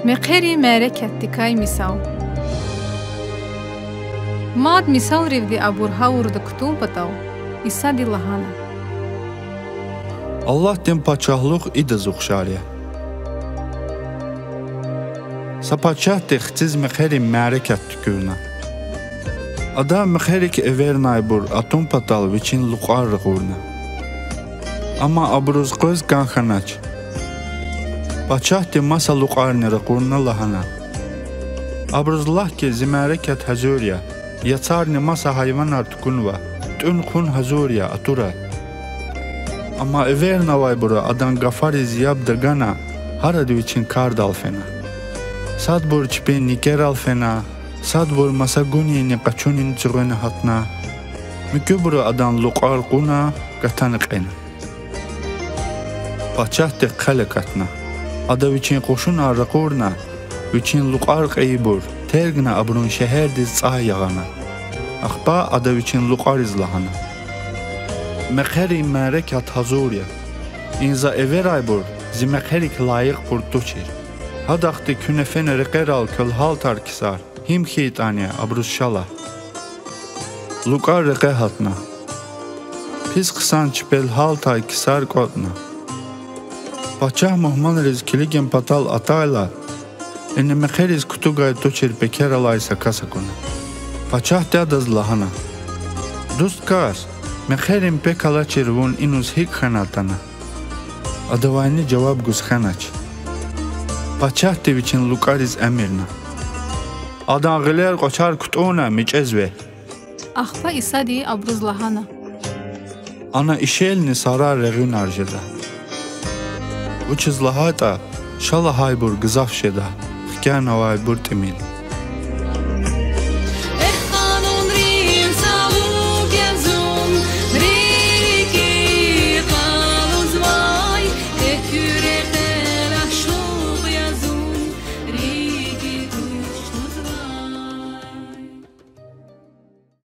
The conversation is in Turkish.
مقهری مرکت تکای میساو. ماد میساو ریودی ابورها ورد کتوب بتاو. İsadi lahana. Allah dem paçahlıq ida zuxşariya. Sapaçah textiz mexeri mərəkət tükürna. Ada mexerik evernay bur atom patal viçin luqar rğurna. Amma abruz qoz ganxanaç. Paçah de masa luqar rğurna lahana. Abruzlah ki zimərəkət hazuriya. Yaçarni masa hayvanar tukunva. Tün kun hazuriya atura. Amma everna vay bura adan gafari ziyab dagana haradu için kard alfena. Sad bur çpe niker alfena. Sad bur masa guni qachunin çugana hatna. Mükübru adan luqar quna qatanqena. Paçah de qalakatna. Ada için qoşun arqurna. Için luqar qaybur. Tergna abrun şehir diz ayağana. Axba ada için luqar izlahana. Mexeri mərəkat hazuriya. İnza everay bur, zimexerik layıq bur duçir. Hadaxti künefen rəqeral köl haltar kisar, him xeytaniya abruz şala. Luqar rəqə hatna. Pis qısan çipel haltay kisar qodna. Paçah muhman rizkiligin patal atayla, enne mexeriz kutugay duçir bekər alaysa kasakuna. Paçah dadaz lahana. Dust kas. Mexerim pekala çirvun inus hik xanatana. Adavayni cevap guzxanaç. Paçah deviçin luqariz emirna. Adan gıler qoçar kutona miçezve. Axpa İsadi abruz lahana. Ana işelni sarar rəğün arjeda. Uçuz lahata şala haybur gızaf şeda. Xkana vaybur timil.